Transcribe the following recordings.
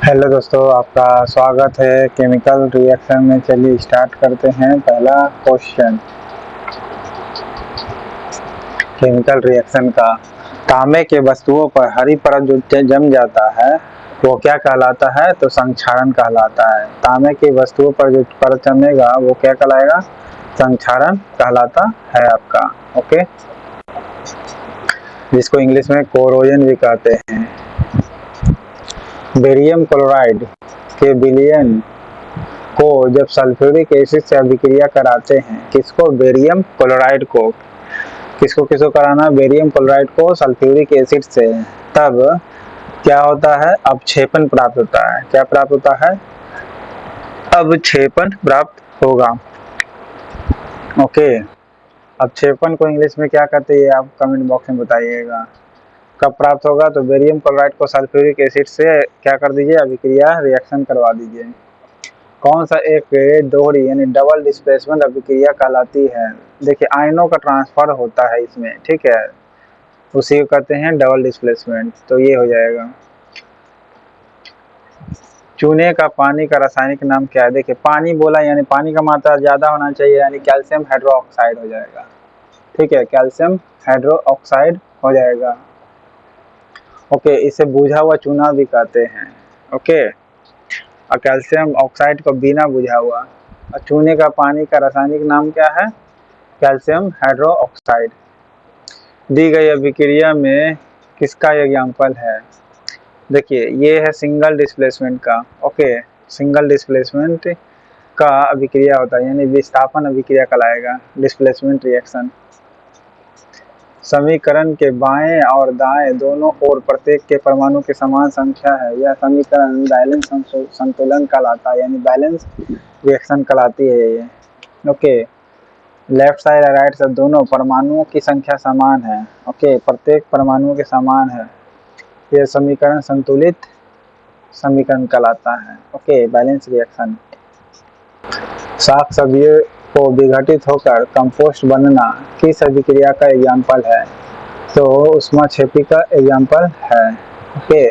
Hello दोस्तों, आपका स्वागत है केमिकल रिएक्शन में। चलिए स्टार्ट करते हैं। पहला क्वेश्चन केमिकल रिएक्शन का, तांबे के वस्तुओं पर हरी परत जो जम जाता है वो क्या कहलाता है? तो संक्षारण कहलाता है। तांबे की वस्तुओं पर जो परत जमेगा वो क्या कहलाएगा? संक्षारण कहलाता है आपका। ओके, जिसको इंग्लिश में कोरोजन भी कहते हैं। बेरियम क्लोराइड के विलयन को जब सल्फ्यूरिक एसिड से अभिक्रिया कराते हैं, किसको? बेरियम क्लोराइड को। किसको कराना? बेरियम क्लोराइड को सल्फ्यूरिक एसिड से। तब क्या होता है? अवक्षेपण प्राप्त होता है। क्या प्राप्त होता है? अवक्षेपण प्राप्त होगा। ओके, अवक्षेपण को इंग्लिश में क्या कहते हैं आप कमेंट बॉक्स में बताइएगा। कब प्राप्त होगा? तो बेरियम क्लोराइड को सल्फ्यूरिक एसिड से क्या कर दीजिए? अभिक्रिया रिएक्शन करवा दीजिए। कौन सा एक दोहरी यानी डबल डिस्प्लेसमेंट अभिक्रिया कहलाती है? देखिए, आयनों का ट्रांसफर होता है इसमें, ठीक है, उसी को कहते हैं डबल डिस्प्लेसमेंट। तो ये हो जाएगा। चूने का पानी का रासायनिक नाम क्या है? देखिए, पानी बोला यानी पानी का मात्रा ज्यादा होना चाहिए, यानी कैल्शियम हाइड्रोक्साइड हो जाएगा। ठीक है, कैल्शियम हाइड्रोक्साइड हो जाएगा। ओके, इसे बुझा हुआ चूना भी कहते हैं। ओके, और कैल्शियम ऑक्साइड को बिना बुझा हुआ। और चूने का पानी का रासायनिक नाम क्या है? Calcium hydroxide. दी गई अभिक्रिया में किसका एग्जाम्पल है? देखिए, ये है सिंगल डिस्प्लेसमेंट का। ओके, सिंगल डिस्प्लेसमेंट का अभिक्रिया होता है, यानी विस्थापन अभिक्रिया कहलाएगा, डिस्प्लेसमेंट रिएक्शन। समीकरण के बाएं और दाएं दोनों ओर प्रत्येक के परमाणु की समान संख्या है। यह समीकरण बैलेंस संतुलन कहलाता है, यानी बैलेंस रिएक्शन कहलाती है ये। ओके, लेफ्ट साइड और राइट साइड दोनों परमाणुओं की संख्या समान है। ओके, प्रत्येक परमाणु के समान है। यह समीकरण संतुलित समीकरण कहलाता है। Okay, balance reaction. शाक सब्जियों को विघटित होकर कंपोस्ट बनना किस अभिक्रिया का एग्जाम्पल है? तो ऊष्माक्षेपी का एग्जाम्पल है। ओके,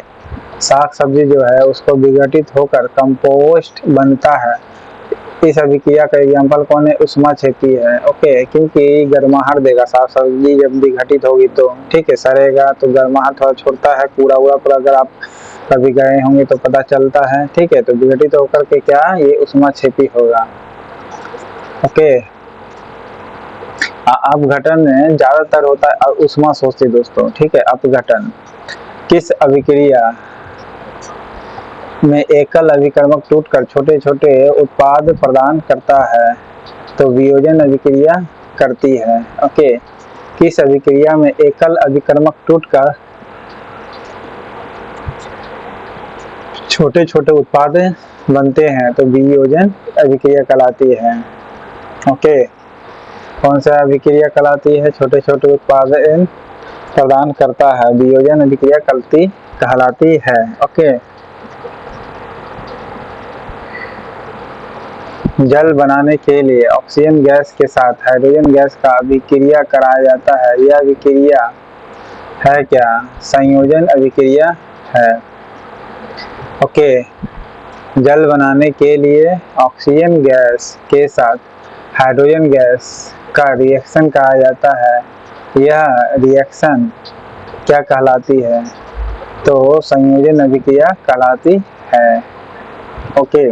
शाक सब्जी जो है उसको विघटित होकर कंपोस्ट बनता है। इस अभिक्रिया का एग्जाम्पल कौन है? ऊष्माक्षेपी है। ओके, क्योंकि गर्माहट देगा। साग सब्जी जब विघटित होगी तो ठीक है, सड़ेगा तो गर्माहट थोड़ा छोड़ता है। कूड़ा उड़ा पर अगर आप कभी गए होंगे तो पता चलता है। ठीक है, तो विघटित होकर के क्या ये ऊष्माक्षेपी होगा। ओके, अपघटन ज्यादातर होता है ऊष्मा शोषी दोस्तों। ठीक है, अपघटन किस अभिक्रिया में एकल अभिकर्मक टूटकर छोटे छोटे उत्पाद प्रदान करता है? तो वियोजन अभिक्रिया करती है। ओके, किस अभिक्रिया में एकल अभिकर्मक टूटकर छोटे छोटे उत्पाद बनते हैं? तो वियोजन अभिक्रिया कहलाती है। ओके, कौन सा अभिक्रिया कहलाती है? छोटे छोटे उत्पाद प्रदान करता है, वियोजन अभिक्रिया कहलाती है। ओके, जल बनाने के लिए ऑक्सीजन गैस के साथ हाइड्रोजन गैस का अभिक्रिया कराया जाता है। यह अभिक्रिया है क्या? संयोजन अभिक्रिया है। ओके, जल बनाने के लिए ऑक्सीजन गैस के साथ हाइड्रोजन गैस का रिएक्शन कहा जाता है। यह रिएक्शन क्या कहलाती है? तो संयोजन अभिक्रिया कहलाती है। ओके,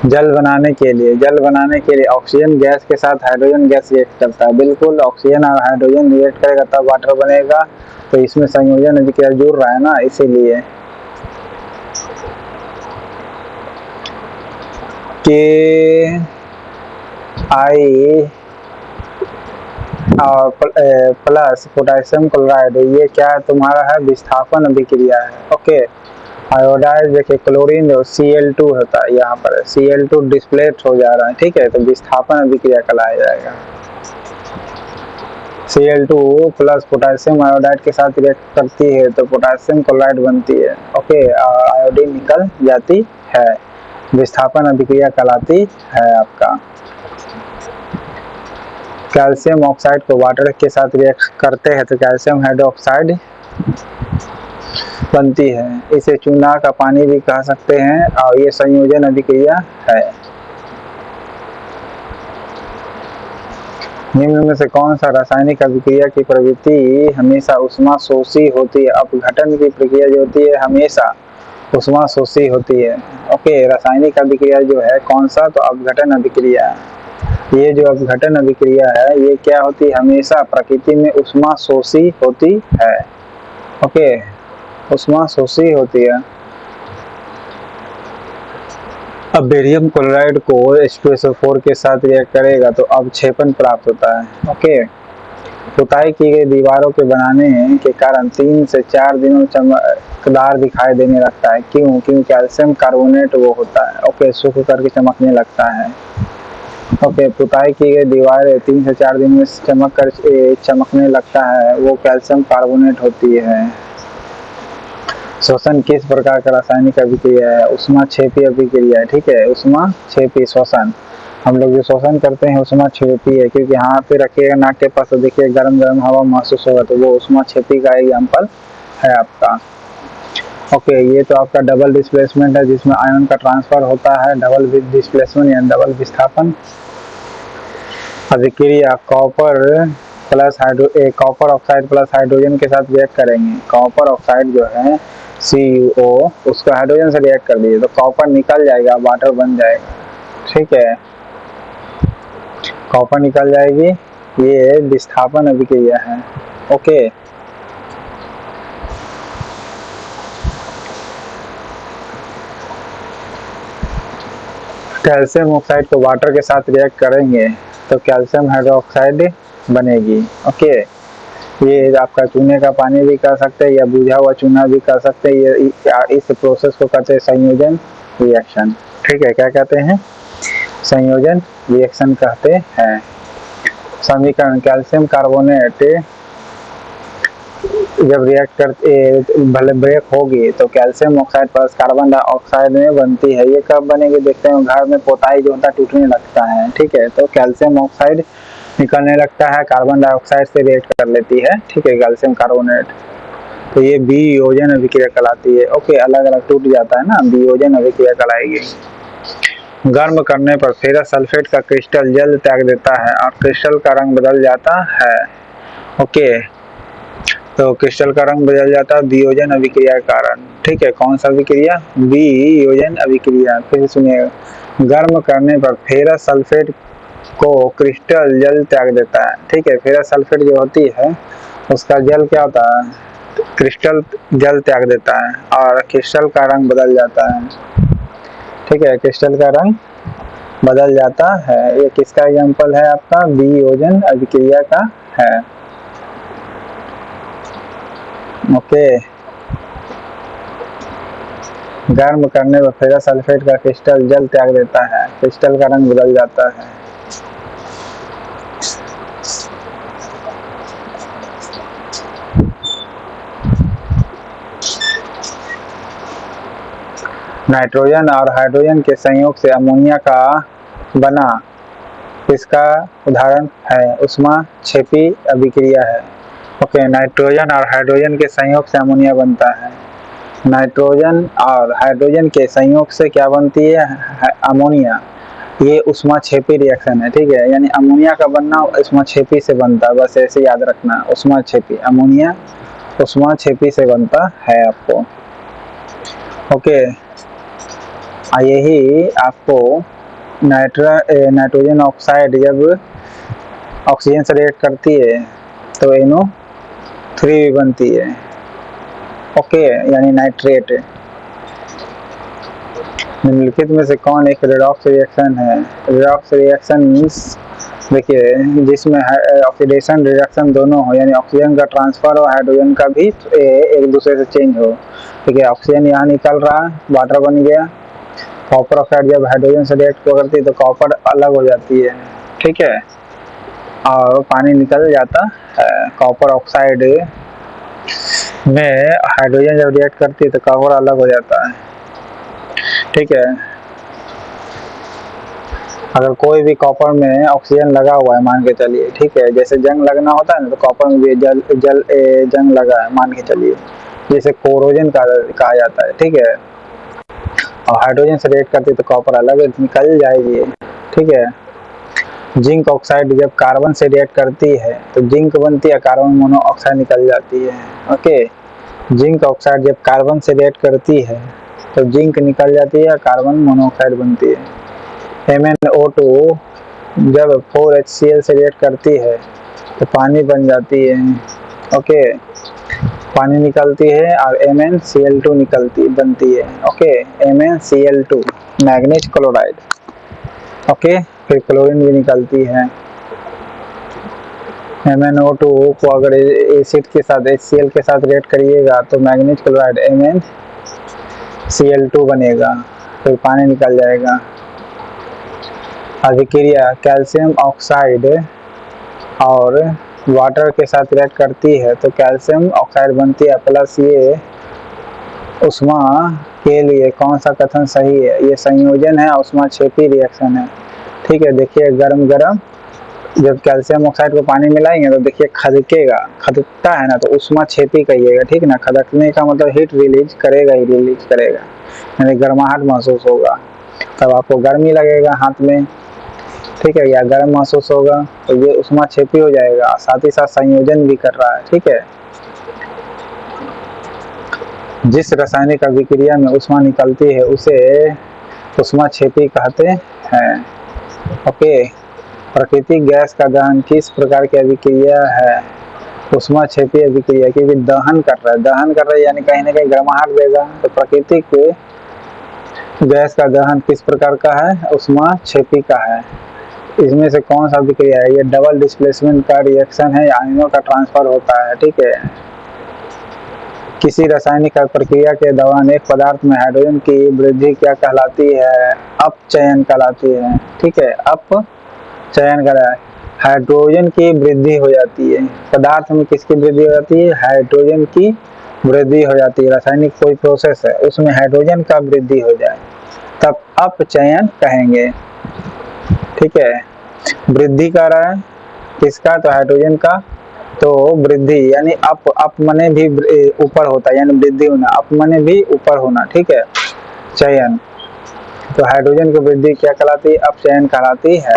जल बनाने के लिए ऑक्सीजन गैस के साथ हाइड्रोजन गैस रिएक्ट करता है। बिल्कुल, ऑक्सीजन और हाइड्रोजन रिएक्ट करेगा तब वाटर बनेगा। तो इसमें संयोजन अभिक्रिया जुड़ रहा है ना, इसीलिए। के आई और प्लस पोटेशियम क्लोराइड, ये क्या है तुम्हारा? है विस्थापन अभिक्रिया है। ओके, आयोडाइज देखिए क्लोरीन जो Cl2 होता है, यहाँ पर Cl2 डिस्प्लेट हो जा रहा है। ठीक है, तो विस्थापन अभिक्रिया कहलाया जाएगा। Cl2 प्लस पोटेशियम आयोडाइड के साथ रिएक्ट करती है तो पोटेशियम क्लोराइड बनती है। ओके, आयोडीन निकल जाती है, विस्थापन अभिक्रिया कहलाती है आपका। कैल्शियम ऑक्साइड को वाटर के साथ रिएक्ट करते हैं तो कैल्शियम हाइड्रोक्साइड बनती है। इसे चूना का पानी भी कह सकते हैं और ये संयोजन अभिक्रिया है। निम्न में से कौन सा रासायनिक अभिक्रिया की प्रवृत्ति हमेशा ऊष्मा शोषी होती है? अपघटन की प्रक्रिया जो होती है हमेशा ऊष्मा शोषी होती है। ओके, रासायनिक अभिक्रिया जो है कौन सा? तो अपघटन अभिक्रिया। ये जो अपघटन अभिक्रिया है ये क्या होती है? हमेशा प्रकृति में ऊष्मा शोषी होती है। ओके, ऊष्मा शोषी होती है। अब बेरियम क्लोराइड को H2SO4 के साथ रिएक्ट करेगा तो अवक्षेपण प्राप्त होता है। ओके, पुताई की गई दीवारों के बनाने के कारण 3 से 4 दिनों चमकदार दिखाई देने लगता है। क्यों? क्योंकि कैल्शियम कार्बोनेट वो होता है। ओके, सूख करके चमकने लगता है। ओके, पुताई की गई दीवारें 3 से 4 दिन में चमकने लगता है, वो कैल्शियम कार्बोनेट होती है। शोषण किस प्रकार का रासायनिक अभिक्रिया है? ऊष्माक्षेपी अभिक्रिया है। ठीक है, ऊष्माक्षेपी शोषण। हम लोग जो शोषण करते हैं ऊष्माक्षेपी है, क्योंकि यहाँ पे रखिएगा नाक के पास तो देखिए गर्म गर्म हवा महसूस होगा, तो वो ऊष्माक्षेपी का एग्जाम्पल है आपका। ओके, ये तो आपका डबल डिस्प्लेसमेंट है जिसमें आयन का ट्रांसफर होता है। डबल डिस्प्लेसमेंट यानी डबल विस्थापन। अभिक्रिया कॉपर ऑक्साइड प्लस हाइड्रोजन के साथ रिएक्ट करेंगे। कॉपर ऑक्साइड जो है CuO, उसको हाइड्रोजन से रिएक्ट कर दीजिए तो कॉपर निकल जाएगा, वाटर बन जाएगा। ठीक है, कॉपर निकल जाएगी, ये विस्थापन अभिक्रिया है। ओके, कैल्शियम ऑक्साइड को वाटर के साथ रिएक्ट करेंगे तो कैल्शियम हाइड्रोक्साइड बनेगी। ओके, ये आपका चूने का पानी भी कर सकते हैं या बुझा हुआ चूना भी कर सकते हैं। ये इस प्रोसेस को कहते हैं संयोजन रिएक्शन। ठीक है, क्या कहते हैं? संयोजन रिएक्शन कहते हैं। समीकरण कैल्शियम कार्बोनेट जब रिएक्ट करते भले ब्रेक होगी तो calcium oxide plus carbon dioxide में बनती है। ये कब बनेगी? देखते हैं, घर में पोताई जो होता है टूटने लगता है। ठीक है, तो कैल्शियम ऑक्साइड निकलने लगता है, कार्बन डाइऑक्साइड से रिएक्ट कर लेती है। ठीक है, कैल्शियम कार्बोनेट, तो ये वियोजन अभिक्रिया कहलाती है। ओके, अलग अलग टूट जाता है ना, वियोजन अभिक्रिया कहलाएगी। गर्म करने पर फेरस सल्फेट का क्रिस्टल जल त्याग देता है और क्रिस्टल का रंग बदल जाता है। ओके, तो क्रिस्टल का रंग बदल जाता है वियोजन अभिक्रिया के कारण। ठीक है, कौन सा अभिक्रिया? वियोजन अभिक्रिया। फिर सुनिएगा, गर्म करने पर फेरस सल्फेट को क्रिस्टल जल त्याग देता है। ठीक है, फेरस सल्फेट जो होती है उसका जल क्या होता है? क्रिस्टल जल त्याग देता है और क्रिस्टल का रंग बदल जाता है। ठीक है, क्रिस्टल का रंग बदल जाता है। ये किसका एग्जाम्पल है? आपका वियोजन अभिक्रिया का है। ओके, गर्म करने पर फेरस सल्फेट का क्रिस्टल जल त्याग देता है, क्रिस्टल का रंग बदल जाता है। नाइट्रोजन और हाइड्रोजन के संयोग से अमोनिया का बना, इसका उदाहरण है ऊष्माक्षेपी अभिक्रिया है। ओके, नाइट्रोजन और हाइड्रोजन के संयोग से अमोनिया बनता है। नाइट्रोजन और हाइड्रोजन के संयोग से क्या बनती है? अमोनिया। ये ऊष्माक्षेपी रिएक्शन है। ठीक है, यानी अमोनिया का बनना ऊष्माक्षेपी से बनता है, बस ऐसे याद रखना। ऊष्माक्षेपी, अमोनिया ऊष्माक्षेपी से बनता है आपको। ओके, यही आपको नाइट्रोजन ऑक्साइड जब ऑक्सीजन से रिएक्ट करती है तो NO3 भी बनती है। ओके, यानी नाइट्रेट। निम्नलिखित में से कौन एक रेडॉक्स रिएक्शन है? रेडॉक्स रिएक्शन मीन्स देखिए जिसमें ऑक्सीडेशन रिडक्शन दोनों हो, यानी ऑक्सीजन का ट्रांसफर और हाइड्रोजन का भी एक दूसरे से चेंज हो। ठीक है, ऑक्सीजन यहाँ निकल रहा है, वाटर बन गया। कॉपर ऑक्साइड जब हाइड्रोजन से रिएक्ट करती है तो कॉपर अलग हो जाती है। ठीक है, और पानी निकल जाता है। कॉपर ऑक्साइड में हाइड्रोजन जब रिएक्ट करती है तो कॉपर अलग हो जाता है। ठीक है, अगर कोई भी कॉपर में ऑक्सीजन लगा हुआ है मान के चलिए, ठीक है, जैसे जंग लगना होता है ना, तो कॉपर में भी जंग लगा है मान के चलिए, जिसे कोरोजन कहा जाता है, ठीक है। और हाइड्रोजन से रिएक्ट करती है तो कॉपर अलग निकल जाएगी, ठीक है। जिंक ऑक्साइड जब कार्बन से रिएक्ट करती है तो जिंक बनती है, कार्बन मोनोऑक्साइड निकल जाती है, ओके। जिंक ऑक्साइड जब कार्बन से रिएक्ट करती है तो जिंक निकल जाती है, कार्बन मोनोऑक्साइड बनती है। MnO2 जब 4HCl से रिएक्ट करती है तो पानी बन जाती है, ओके। पानी निकलती है और MnCl2 बनती है, okay. MnCl2 manganese chloride, okay. फिर क्लोरीन भी निकलती है। MnO2 को अगर एसिड के साथ HCl के साथ रिएक्ट करिएगा तो मैग्नीज क्लोराइड MnCl2 बनेगा, फिर पानी निकल जाएगा। अभिक्रिया कैल्शियम ऑक्साइड और वाटर के साथ रिएक्ट करती है तो कैल्शियम ऑक्साइड बनती है प्लस ये उष्मा के लिए कौन सा कथन सही है? ये संयोजन है, उष्मा क्षेपी रिएक्शन है, ठीक है। देखिए गरम गरम जब कैल्शियम ऑक्साइड को पानी मिलाएंगे तो देखिए खदकेगा, खदकता है ना, तो उष्मा क्षेपी कहिएगा, ठीक ना। खदकने का मतलब हीट रिलीज करेगा ही रिलीज करेगा, यानी गर्माहट महसूस होगा, तब आपको गर्मी लगेगा हाथ में, ठीक है, या गर्म महसूस होगा, तो ये उष्मा क्षेपी हो जाएगा। साथ ही साथ संयोजन भी कर रहा है, ठीक है। जिस रासायनिक अभिक्रिया में उष्मा निकलती है उसे उष्मा क्षेपी कहते हैं, ओके। प्राकृतिक गैस का दहन किस प्रकार की अभिक्रिया है? उष्मा क्षेपी अभिक्रिया, क्योंकि दहन कर रहा है यानी कहीं ना कहीं गर्माहट देगा, तो प्राकृतिक गैस का दहन किस प्रकार का है? उष्मा क्षेपी का है। इसमें से कौन सा अभिक्रिया है? ये डबल डिस्प्लेसमेंट का रिएक्शन है, आयनों का ट्रांसफर होता है, ठीक है। किसी रासायनिक प्रक्रिया के दौरान एक पदार्थ में हाइड्रोजन की वृद्धि क्या कहलाती है? अपचयन कहलाती है, ठीक है। अपचयन करा है, हाइड्रोजन की वृद्धि हो जाती है। पदार्थ में किसकी वृद्धि हो जाती है? हाइड्रोजन की वृद्धि हो जाती है। रासायनिक कोई प्रोसेस है उसमें हाइड्रोजन का वृद्धि हो जाए तब अपचयन कहेंगे, ठीक है। वृद्धि कर रहा है किसका? तो हाइड्रोजन का, तो वृद्धि यानी अप मने भी ऊपर होता है, यानी वृद्धि होना, अप मने भी ऊपर होना, ठीक है। चयन, तो हाइड्रोजन की वृद्धि क्या कहलाती है? अपचयन कहलाती है।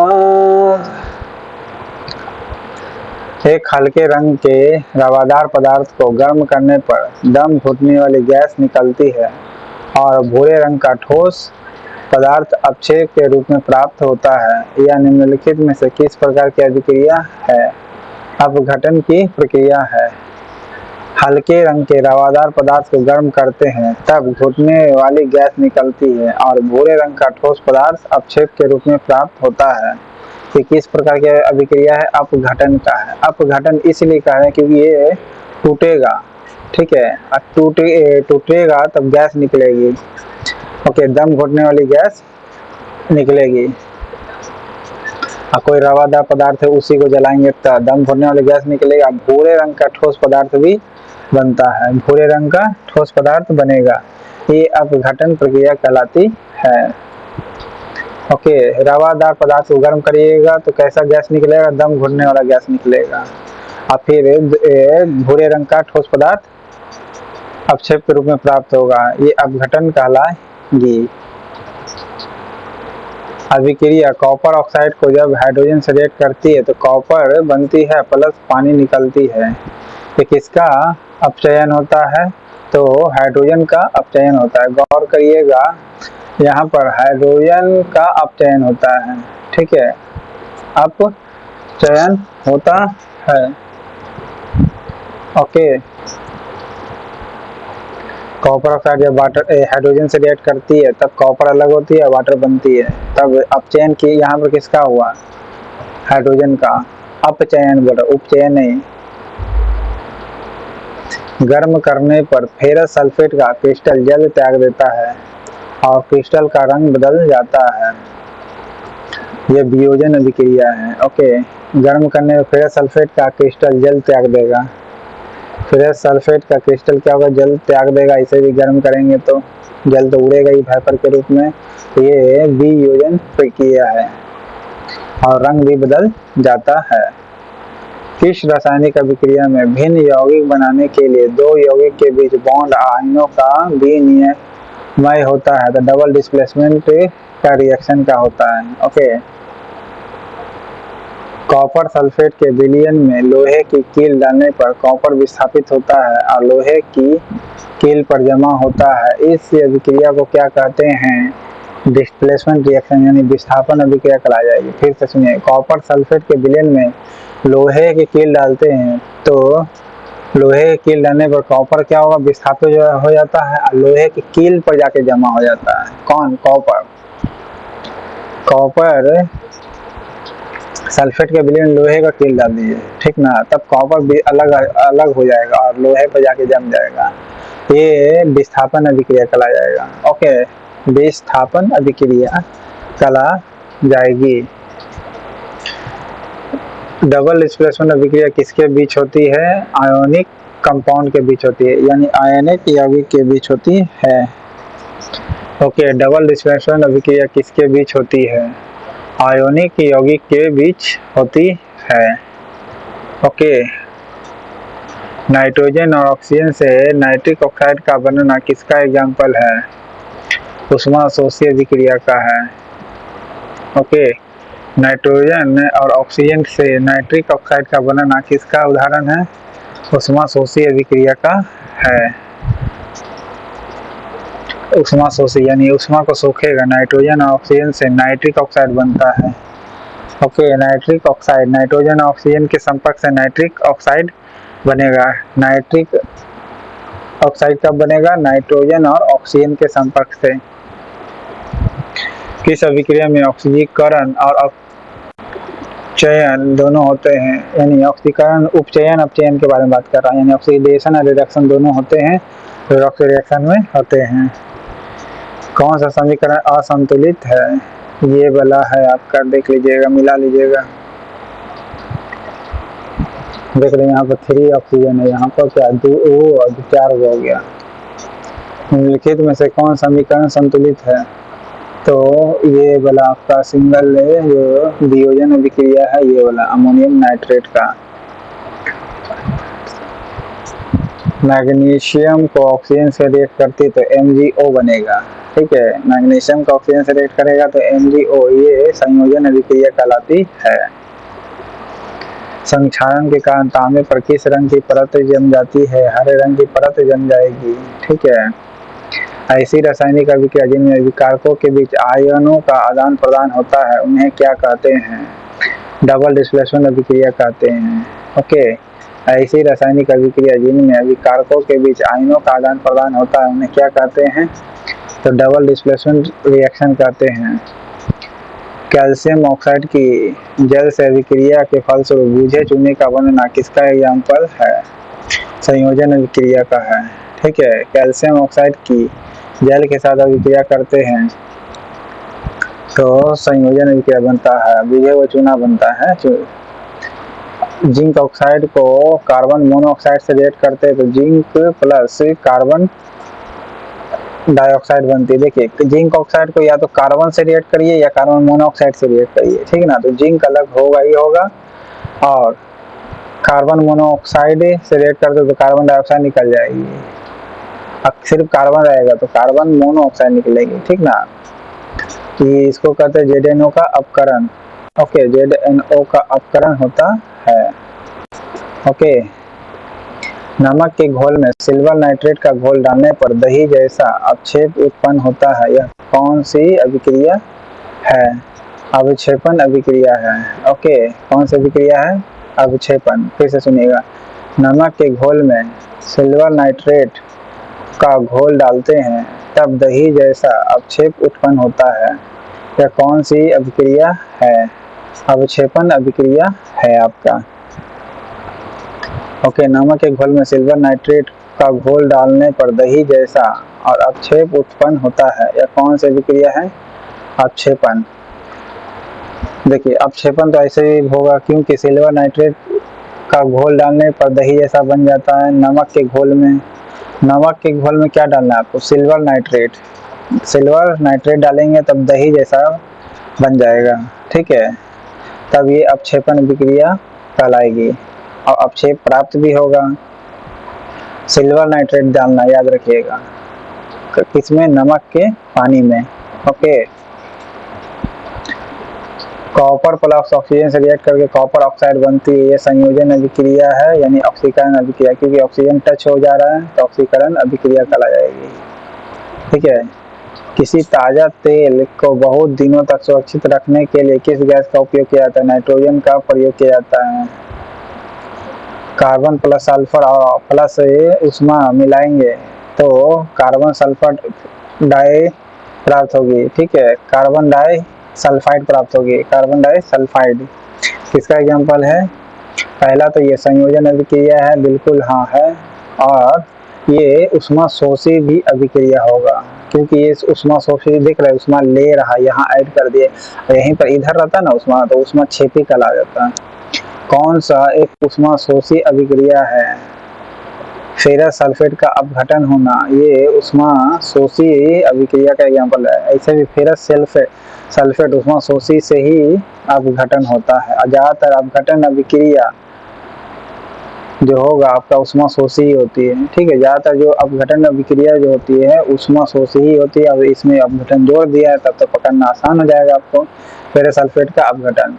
एक हल्के रंग के रवादार पदार्थ को गर्म करने पर दम घुटने वाली गैस निकलती है और भूरे रंग का ठोस पदार्थ अपक्षेप के रूप में प्राप्त होता है। यह निम्नलिखित में से किस प्रकार की अभिक्रिया है? अपघटन की प्रक्रिया है। हल्के रंग के रवादार पदार्थ को गर्म करते हैं तब घुटने वाली गैस निकलती है और भूरे रंग का ठोस पदार्थ अपक्षेप के रूप में प्राप्त होता है। ये किस प्रकार की अभिक्रिया है? अपघटन का है। अपघटन इसलिए कहा है क्योंकि ये टूटेगा, ठीक है। टूटेगा तब गैस निकलेगी, ओके, दम घुटने वाली गैस निकलेगी। कोई रवादार पदार्थ है उसी को जलाएंगे तो दम घुटने वाली गैस निकलेगा। भूरे रंग का ठोस पदार्थ भी बनता है, भूरे रंग का ठोस पदार्थ बनेगा, ये अपघटन प्रक्रिया कहलाती है, ओके। रवादार पदार्थ को गर्म करिएगा तो कैसा गैस निकलेगा? दम घुटने वाला गैस निकलेगा। और फिर भूरे रंग का ठोस पदार्थ अपक्षेप के रूप में प्राप्त होगा, ये अपघटन कहलाएगी। अभिक्रिया कॉपर ऑक्साइड को जब हाइड्रोजन से रिएक्ट करती है तो कॉपर बनती है प्लस पानी निकलती है। ये किसका अपचयन होता है? तो हाइड्रोजन का अपचयन होता है। गौर करिएगा यहाँ पर हाइड्रोजन का अपचयन होता है, ठीक है, अपचयन होता है, ओके। कॉपर ऑक्साइड जब हाइड्रोजन से रिएक्ट करती है तब कॉपर अलग होती है, वाटर बनती है, तब अपचयन की यहाँ पर किसका हुआ? हाइड्रोजन का। अपचयन बोला, उपचयन नहीं। गर्म करने पर फेरस सल्फेट का क्रिस्टल जल त्याग देता है और क्रिस्टल का रंग बदल जाता है, यह वियोजन अभिक्रिया है, ओके। गर्म करने पर फेरस सल्फेट का क्रिस्टल जल त्याग देगा। फेरस सल्फेट का क्रिस्टल क्या होगा? जल त्याग देगा। इसे भी गर्म करेंगे तो जल तो उड़ेगा ही वेपर के रूप में, ये वियोजन प्रक्रिया है और रंग भी बदल जाता है। किस रासायनिक अभिक्रिया में भिन्न यौगिक बनाने के लिए दो यौगिक के बीच बॉन्ड आयनों का विनिमय होता है? तो डबल डिस्प्लेसमेंट का रिएक्शन क्या होता है? ओके, कॉपर सल्फेट के विलयन में लोहे की कील डालने पर कॉपर विस्थापित होता है और लोहे की कील पर जमा होता है। इस अभिक्रिया को क्या कहते हैं? डिस्प्लेसमेंट रिएक्शन यानी विस्थापन अभिक्रिया कहलाई जाएगी। फिर से सुनिए, कॉपर सल्फेट के विलयन में लोहे की कील डालते हैं तो लोहे की कील डालने पर कॉपर क्या होगा? विस्थापित हो जाता है और लोहे की कील पर जाके जमा हो जाता है। कौन? कॉपर। कॉपर सल्फेट के विलयन लोहे का कील डाल दीजिए, ठीक ना, तब कॉपर भी अलग अलग हो जाएगा और लोहे पर जाके जम जाएगा। ये विस्थापन अभिक्रिया कहला जाएगा। ओके, विस्थापन अभिक्रिया कहला जाएगी। डबल डिस्प्लेसमेंट अभिक्रिया किसके बीच होती है? आयोनिक कंपाउंड के बीच होती है, यानी आयनिक यौगिक के बीच होती है। ओके, डबल डिस्प्लेसमेंट अभिक्रिया किसके बीच होती है? आयोनिक यौगिक के बीच होती है। ओके, नाइट्रोजन और ऑक्सीजन से नाइट्रिक ऑक्साइड का बनना किसका एग्जाम्पल है? ऊष्माशोषी अभिक्रिया का है। ओके, नाइट्रोजन और ऑक्सीजन से नाइट्रिक ऑक्साइड का बनना किसका उदाहरण है? ऊष्माशोषी अभिक्रिया का है। ऊष्माशोषी यानी ऊष्मा को सोखेगा। नाइट्रोजन और ऑक्सीजन से नाइट्रिक ऑक्साइड बनता है। ओके, नाइट्रिक ऑक्साइड नाइट्रोजन और ऑक्सीजन के संपर्क से नाइट्रिक ऑक्साइड बनेगा। नाइट्रिक ऑक्साइड कब बनेगा? नाइट्रोजन और ऑक्सीजन के संपर्क से। किस अभिक्रिया में ऑक्सीकरण और अपचयन दोनों होते हैं? यानी ऑक्सीकरण उपचयन अपचयन के बारे में बात कर रहा है, यानी ऑक्सीडेशन और रिडक्शन दोनों होते हैं, रिडॉक्स रिएक्शन में होते हैं। कौन सा समीकरण असंतुलित है? ये वाला है आपका, देख लीजिएगा, मिला लीजिएगा। देख रहे हैं यहाँ पर 3 ऑक्सीजन है, यहाँ पर क्या 2 और 4 हो गया। निम्नलिखित में से कौन समीकरण संतुलित है? तो ये वाला आपका सिंगल जो वियोजन अभिक्रिया है, ये वाला अमोनियम नाइट्रेट का। मैग्नीशियम को ऑक्सीजन से रिएक्ट करती तो MgO बनेगा, ठीक है। मैग्नीशियम को ऑक्सीजन से रिएक्ट करेगा तो MgO, ये संयोजन अभिक्रिया कहलाती है। संक्षारण के कारण तांबे पर किस रंग की परत जम जाती है? हरे रंग की परत जम जाएगी, ठीक है। ऐसी रासायनिक अभिक्रिया जिनमें विकारकों के बीच आयनों का आदान प्रदान होता है उन्हें क्या कहते हैं? डबल डिस्प्लेसमेंट अभिक्रिया कहते हैं। ओके, ऐसी रासायनिक अभिक्रिया जिनमें विकारकों के बीच आयनों का आदान प्रदान होता है उन्हें क्या कहते हैं? तो डबल डिस्प्लेसमेंट रिएक्शन कहते हैं। कैल्शियम ऑक्साइड की जल से अभिक्रिया के फलस्वरूप बूझे चूने का बनना किसका एग्जाम्पल है? संयोजन अभिक्रिया का है, ठीक है। कैल्शियम ऑक्साइड की जल के साथ अभिक्रिया करते हैं तो संयोजन अभिक्रिया बनता है, बूझे हुए चूना बनता है। जिंक ऑक्साइड को कार्बन मोनोऑक्साइड से रिएक्ट करते हैं तो जिंक प्लस कार्बन डाइऑक्साइड बनती है। देखिए, जिंक ऑक्साइड को या तो कार्बन से रिएक्ट करिए या कार्बन मोनोऑक्साइड से रिएक्ट करिए, ठीक है ना, तो जिंक अलग होगा ही होगा, और कार्बन मोनोऑक्साइड से रिएक्ट करते तो कार्बन डाइऑक्साइड निकल जाएगी। अब सिर्फ कार्बन रहेगा तो कार्बन मोनोऑक्साइड निकलेगी, ठीक ना। ये इसको कहते हैं ZNO का अपकरण। ओके, ZNO का अपकरण होता है। ओके, नमक के घोल में सिल्वर नाइट्रेट का घोल डालने पर दही जैसा अवक्षेप उत्पन्न होता है, यह कौन सी अभिक्रिया है? अवक्षेपण अभिक्रिया है। ओके, कौन सी अभिक्रिया है? अवक्षेपण। फिर से सुनिएगा, नमक के घोल में सिल्वर नाइट्रेट का घोल डालते हैं तब दही जैसा अवक्षेप उत्पन्न होता है, यह कौन सी अभिक्रिया है? अवक्षेपण अभिक्रिया है आपका। ओके, नमक के घोल में सिल्वर नाइट्रेट का घोल डालने पर दही जैसा और अवक्षेप उत्पन्न होता है, यह कौन सी अभिक्रिया है? अवक्षेपण। देखिए, अवक्षेपण तो ऐसे ही होगा क्योंकि सिल्वर नाइट्रेट का घोल डालने पर दही जैसा बन जाता है। नमक के घोल में, नमक के घोल में क्या डालना है आपको? Silver nitrate. सिल्वर नाइट्रेट डालेंगे तब दही जैसा बन जाएगा, ठीक है, तब ये अवक्षेपण अभिक्रिया कहलाएगी। और अपक्षेप प्राप्त भी होगा। सिल्वर नाइट्रेट डालना याद रखिएगा, किसमें, नमक के पानी में। ओके, कॉपर प्लस ऑक्सीजन से रिएक्ट करके कॉपर ऑक्साइड बनती है, ये संयोजन अभिक्रिया है यानी ऑक्सीकरण अभिक्रिया, क्योंकि ऑक्सीजन टच हो जा रहा है तो ऑक्सीकरण अभिक्रिया कहला जाएगी। ठीक है, किसी ताज़ा तेल को बहुत दिनों तक सुरक्षित रखने के लिए किस गैस का उपयोग किया जाता है? नाइट्रोजन का प्रयोग किया जाता है। कार्बन प्लस सल्फर और प्लस उष्मा मिलाएंगे तो कार्बन सल्फर डाई प्राप्त होगी। ठीक है, कार्बन डाई सल्फाइड प्राप्त होगी, कार्बन डाई सल्फाइड। किसका एग्जाम्पल है? पहला तो ये संयोजन अभिक्रिया है, बिल्कुल हाँ है, और ये उष्मा शोषी भी अभिक्रिया होगा, क्योंकि ये उष्मा शोषी दिख रहा है, उष्मा ले रहा है, यहाँ ऐड कर दिए, यहीं पर इधर रहता ना उष्मा, तो उष्मा क्षेपी कहला जाता है। कौन सा एक उष्मा शोषी अभिक्रिया है? फेरस सल्फेट का अपघटन होना, ये उष्मा शोषी अभिक्रिया का एग्जाम्पल है। ऐसे भी फेरस सल्फेट उष्मा शोषी से ही अपघटन होता है। ज्यादातर अपघटन अभिक्रिया जो होगा आपका उष्मा शोषी ही होती है। ठीक है, ज्यादातर जो अपघटन अभिक्रिया जो होती है उष्मा शोषी ही होती है। अब इसमें अपघटन जोड़ दिया है तब तो पकड़ना आसान हो जाएगा आपको। फेरस सल्फेट का अपघटन,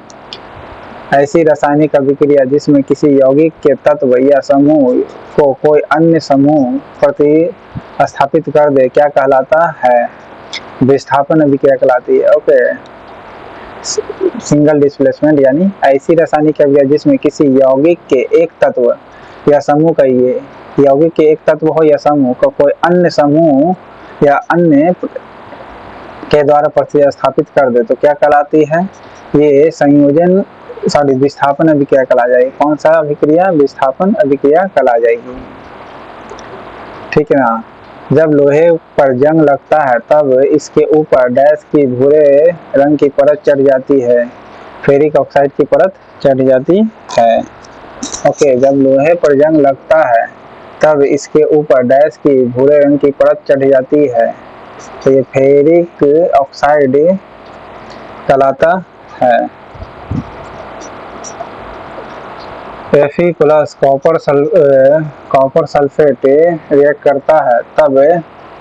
ऐसी रासायनिक अभिक्रिया जिसमें किसी यौगिक के तत्व या समूह को कोई अन्य समूह प्रतिस्थापित कर दे, क्या कहलाता है? विस्थापन अभिक्रिया कहलाती है। ओके, सिंगल डिस्प्लेसमेंट, यानी ऐसी रासायनिक अभिक्रिया जिसमें किसी यौगिक के एक तत्व या समूह का, ये यौगिक के एक तत्व हो या समूह को कोई अन्य समूह या अन्य के द्वारा प्रतिस्थापित कर दे तो क्या कहलाती है? ये संयोजन विस्थापन अभिक्रिया कहला जाएगी। कौन सा अभिक्रिया? विस्थापन अभिक्रिया कहला जाएगी। ठीक है ना। जब लोहे पर जंग लगता है तब इसके ऊपर डैश की भूरे रंग की परत चढ़ जाती है, फेरिक ऑक्साइड की परत चढ़ जाती है। ओके, जब लोहे पर जंग लगता है तब इसके ऊपर डैश की भूरे रंग की परत चढ़ जाती है, तो ये फेरिक ऑक्साइड कहलाता है। Fe plus copper sulphate react करता है तब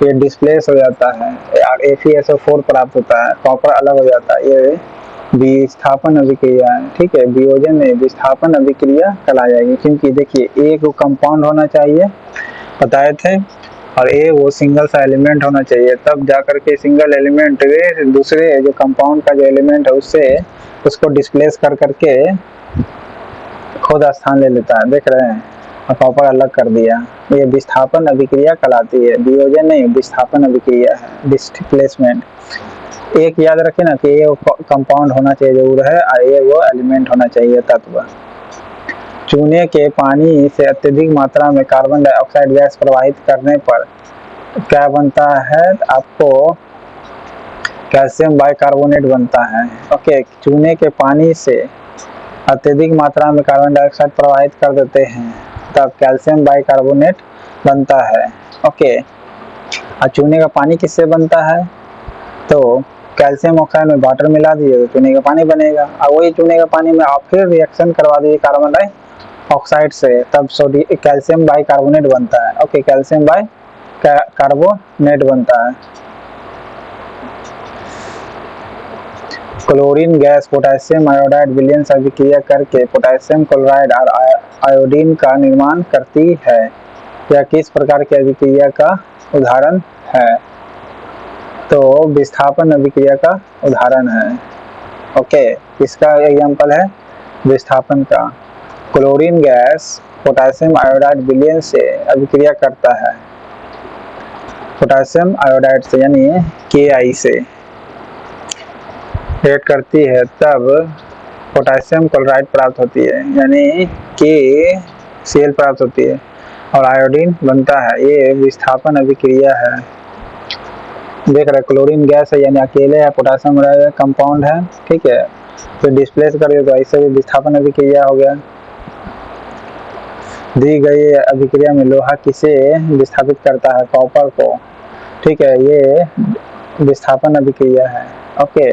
ये डिस्प्लेस हो जाता है और FeSO4 प्राप्त होता है, कॉपर अलग हो जाता है, ये विस्थापन अभिक्रिया है। ठीक है, वियोजन में विस्थापन अभिक्रिया कहला जाएगी, क्योंकि देखिए एक कंपाउंड होना चाहिए बताए थे और वो सिंगल सा एलिमेंट होना चाहिए, तब जाकर के सिंगल एलिमेंट दूसरे जो कंपाउंड का जो एलिमेंट है उससे उसको डिस्प्लेस कर करके खुद स्थान ले लेता है। देख रहे हैं, और कॉपर अलग कर दिया, ये विस्थापन अभिक्रिया कहलाती है। वियोजन नहीं, विस्थापन अभिक्रिया है, डिस्प्लेसमेंट। एक याद रखें ना कि ये कंपाउंड होना चाहिए जरूर है और ये वो एलिमेंट होना चाहिए, तत्व। चूने के पानी से अत्यधिक मात्रा में कार्बन डाइऑक्साइड गैस प्रवाहित करने पर क्या बनता है? आपको कैल्शियम बाइकार्बोनेट बनता है। ओके, चूने के पानी से अत्यधिक मात्रा में कार्बन डाइऑक्साइड प्रवाहित कर देते हैं तब कैल्शियम बाइकार्बोनेट बनता है। ओके, और चूने का पानी किससे बनता है? तो कैल्शियम ऑक्साइड में वाटर मिला दिए तो चूने का पानी बनेगा, और वही चूने का पानी में आप फिर रिएक्शन करवा दीजिए कार्बन डाइऑक्साइड से, तब कैल्शियम बाइकार्बोनेट बनता है। ओके, कैल्शियम बाइकार्बोनेट बनता है। क्लोरीन गैस पोटेशियम आयोडाइड विलयन से अभिक्रिया करके पोटेशियम क्लोराइड और आयोडीन का निर्माण करती है। यह किस प्रकार की अभिक्रिया का उदाहरण है? तो विस्थापन अभिक्रिया का उदाहरण है। ओके, इसका एग्जाम्पल है विस्थापन का। क्लोरीन गैस पोटेशियम आयोडाइड विलयन से अभिक्रिया करता है, पोटेशियम आयोडाइड से यानी Ki से रिएक्ट करती है, तब पोटेशियम क्लोराइड प्राप्त होती है यानी KCl प्राप्त होती है और आयोडीन बनता है। ये विस्थापन अभिक्रिया है। देख रहे, क्लोरीन गैस है यानी अकेले है, पोटेशियम कंपाउंड है। ठीक है, तो डिस्प्लेस कर दिया तो ऐसे भी विस्थापन अभिक्रिया हो गया। दी गई अभिक्रिया में लोहा किसे विस्थापित करता है? कॉपर को। ठीक है, ये विस्थापन अभिक्रिया है। ओके,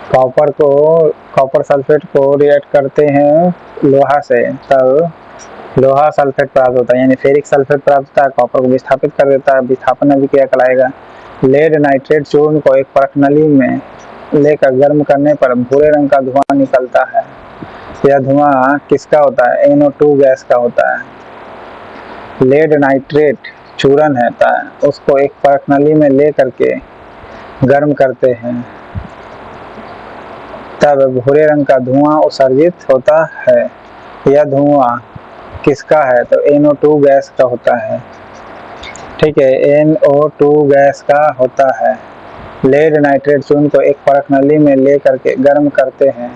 कॉपर सल्फेट को रिएक्ट करते हैं लोहा से, तब लोहा सल्फेट प्राप्त होता है, यानी फेरिक सल्फेट प्राप्त होता है, कॉपर को विस्थापित कर देता है, विस्थापन अभिक्रिया कहलाएगा। लेड नाइट्रेट चूर्ण को एक परख नली में लेकर गर्म करने पर भूरे रंग का धुआं निकलता है। यह धुआं किसका होता है? NO2 गैस का होता है। लेड नाइट्रेट चूर्ण है, उसको एक परख नली में ले करके गर्म करते हैं, तब भूरे रंग का धुआं उत्सर्जित होता है। यह धुआं किसका है? तो NO2 गैस का होता है। ठीक है, NO2 गैस का होता है। लेड नाइट्रेट चूर्ण को एक परख नली में ले करके गर्म करते हैं,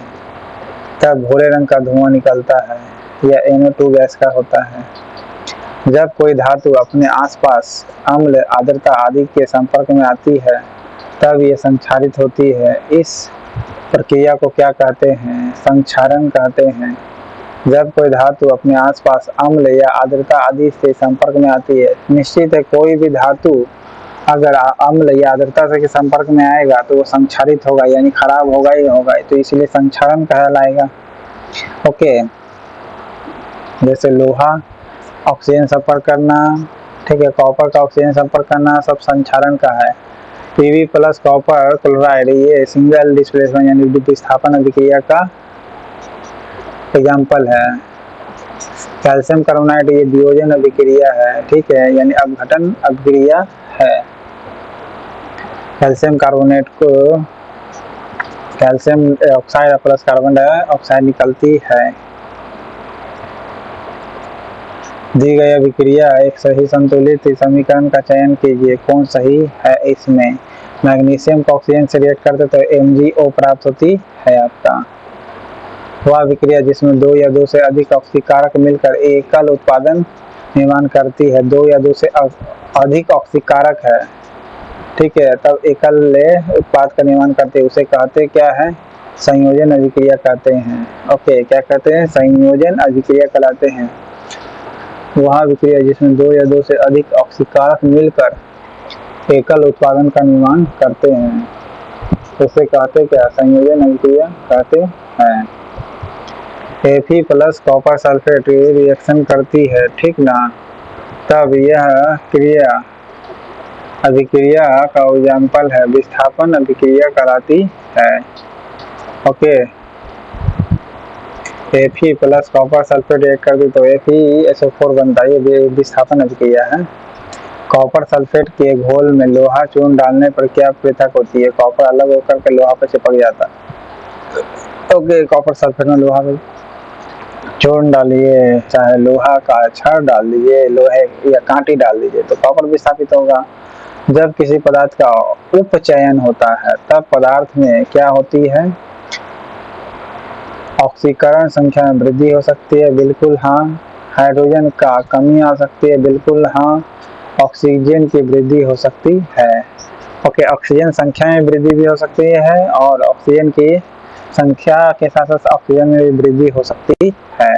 तब भूरे रंग का धुआं निकलता है। यह NO2 गैस का होता है। जब कोई धातु अपने आसपास अम्ल, आर्द्रता आदि के संपर्क में आती है, तब ये संक्षारित होती है। इस प्रक्रिया को क्या कहते हैं? संक्षारण कहते हैं। जब कोई धातु अपने आसपास अम्ल या आर्द्रता आदि से संपर्क में आती है, निश्चित है कोई भी धातु अगर अम्ल या आर्द्रता से के संपर्क में आएगा तो वो संक्षारित होगा, यानी खराब होगा ही होगा, तो इसलिए संक्षारण कहलाएगा। ओके, जैसे लोहा ऑक्सीजन संपर्क करना, ठीक है, कॉपर का ऑक्सीजन संपर्क करना, सब संक्षारण का है। Pb प्लस कॉपर क्लोराइड ये सिंगल डिस्प्लेसमेंट यानी विस्थापन अभिक्रिया का एग्जाम्पल है। कैल्शियम कार्बोनाइड ये वियोजन अभिक्रिया है, ठीक है, यानी अपघटन अभिक्रिया है। कैल्शियम कार्बोनेट को calcium oxide plus carbon dioxide निकलती है। दी गई अभिक्रिया एक सही संतुलित समीकरण का चयन कीजिए, कौन सही है इसमें? मैग्नीशियम को ऑक्सीजन से रिएक्ट करते तो MgO प्राप्त होती है आपका। वह अभिक्रिया जिसमें 2 या 2 से अधिक ऑक्सीकारक मिलकर एकल उत्पादन निर्माण करती है। 2 या 2 से अधिक ऑक्सीकारक है, ठीक है, तब एकल उत्पाद का निर्माण करते हैं, उसे कहते क्या है? संयोजन अभिक्रिया कहते हैं। ओके, क्या कहते हैं? संयोजन अभिक्रिया कहलाते हैं। वह अभिक्रिया जिसमें 2 या 2 से अधिक ऑक्सीकारक मिलकर एकल उत्पादन का निर्माण करते हैं, उसे कहते क्या? संयोजन अभिक्रिया कहते हैं। Fe plus copper sulphate reaction करती है, ठीक ना, तब यह क्रिया अभिक्रिया का एग्जाम्पल है, विस्थापन अभिक्रिया कहलाती है। Okay, Fe plus copper sulphate react करती तो FeSO4 बनता है, ये विस्थापन अभिक्रिया है। कॉपर सल्फेट के घोल में लोहा चूर्ण डालने पर क्या पृथक होती है? कॉपर अलग होकर के लोहा पर चिपक जाता है। ओके, कॉपर सल्फेट में लोहा में चूर्ण डालिए, चाहे लोहा का छड़ डाल दीजिए, लोहे या कांटी डाल दीजिए, तो कॉपर विस्थापित होगा। जब किसी पदार्थ का उपचयन होता है, तब पदार्थ में क्या होती है? ऑक्सीकरण संख्या में वृद्धि हो सकती है, बिल्कुल हाँ। हाइड्रोजन का कमी आ सकती है, बिल्कुल हाँ। ऑक्सीजन की वृद्धि हो सकती है। ओके, ऑक्सीजन संख्या में वृद्धि भी हो सकती है और ऑक्सीजन की संख्या के साथ साथ ऑक्सीजन में भी वृद्धि हो सकती है।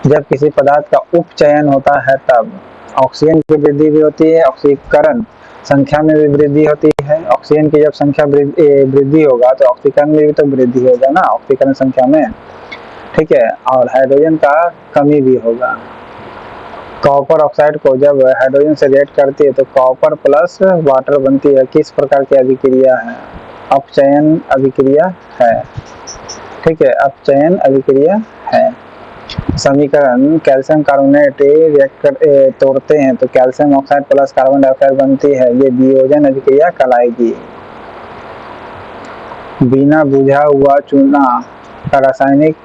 जब किसी पदार्थ का उपचयन होता है तब ऑक्सीजन की वृद्धि भी होती है, ऑक्सीकरण संख्या में भी वृद्धि होती है। ऑक्सीजन की जब संख्या वृद्धि होगा तो ऑक्सीकरण में भी तो वृद्धि होगा ना, ऑक्सीकरण संख्या में, ठीक है, और हाइड्रोजन का कमी भी होगा। कॉपर ऑक्साइड को जब हाइड्रोजन से रिएक्ट करती है तो कॉपर प्लस वाटर बनती है। किस प्रकार की अभिक्रिया है? अपचयन अभिक्रिया है, ठीक है, अपचयन अभिक्रिया है। समीकरण कैल्शियम कार्बोनेट रिएक्ट कर तोड़ते हैं तो calcium oxide plus carbon dioxide बनती है, ये वियोजन अभिक्रिया कहलाएगी। बिना बुझा हुआ चूना का रासायनिक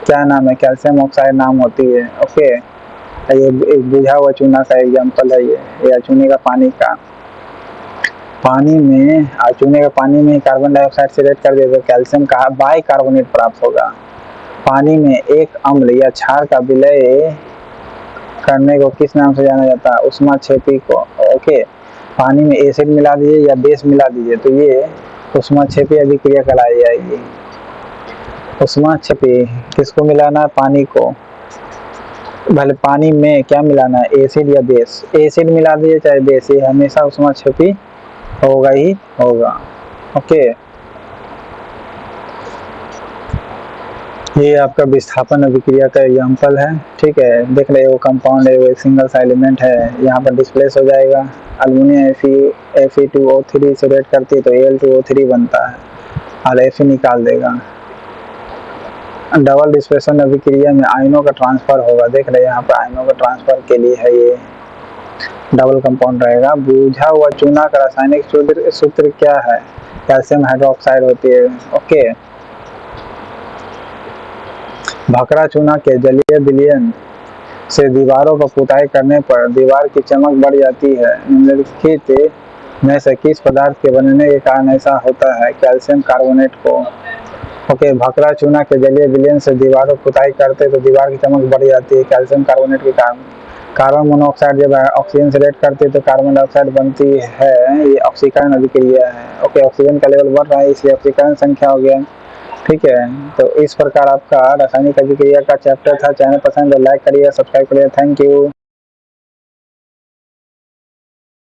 क्या नाम है? कैल्शियम ऑक्साइड नाम होती है। ओके, ये एक बुझा हुआ चूना का एग्जाम्पल है ये चूने का पानी का। पानी में चूने का पानी में कार्बन डाइऑक्साइड से रिएक्ट कर दिया तो कैल्शियम का बाइकार्बोनेट प्राप्त होगा। पानी में एक अम्ल या क्षार का विलय करने को किस नाम से जाना जाता है? ऊष्माक्षेपी को। ओके, पानी में एसिड मिला दीजिए या बेस मिला दीजिए तो ये ऊष्माक्षेपी अभिक्रिया कहलाई जाएगी। ऊष्माक्षेपी किसको मिलाना है? पानी को। भले पानी में क्या मिलाना है? एसिड या बेस। एसिड मिला दीजिए चाहे बेस, ये हमेशा ऊष्माक्षेपी होगा ही होगा। ओके, ये आपका विस्थापन अभिक्रिया का एग्जाम्पल है। ठीक है, देख रहे हो कंपाउंड है, वो एक सिंगल सा एलिमेंट है, यहाँ पर डिस्प्लेस हो जाएगा। अल्युमिनियम Fe2O3 से रिएक्ट करती है तो Al2O3 बनता है और Fe निकाल देगा। डबल डिस्प्लेसमेंट अभिक्रिया में आयनों का ट्रांसफर होगा। देख रहे हैं यहाँ पर आयनों का ट्रांसफर के लिए है, ये डबल कंपाउंड रहेगा। बुझा हुआ चूना का रासायनिक सूत्र क्या है? कैल्शियम हाइड्रोक्साइड होती है। ओके, भकरा चूना के जलीय विलयन से दीवारों पर पुताई करने पर दीवार की चमक बढ़ जाती है। निम्नलिखित में से किस पदार्थ के बनने के कारण ऐसा होता है? कैल्शियम कार्बोनेट को। ओके, भकरा चूना के जलीय विलयन से दीवारों पर पुताई करते तो दीवार की चमक बढ़ जाती है कैल्शियम कार्बोनेट के कारण। कार्बन मोनोऑक्साइड जब ऑक्सीजन से रिएक्ट करती है तो कार्बन डाइऑक्साइड बनती है, ये ऑक्सीकरण अभिक्रिया है। ओके, ऑक्सीजन का लेवल बढ़ रहा है इसलिए ऑक्सीकरण संख्या हो गया। ठीक है, तो इस प्रकार आपका रासायनिक अभिक्रिया का चैप्टर था। चैनल पसंद है लाइक करिए, सब्सक्राइब करिए। Thank you.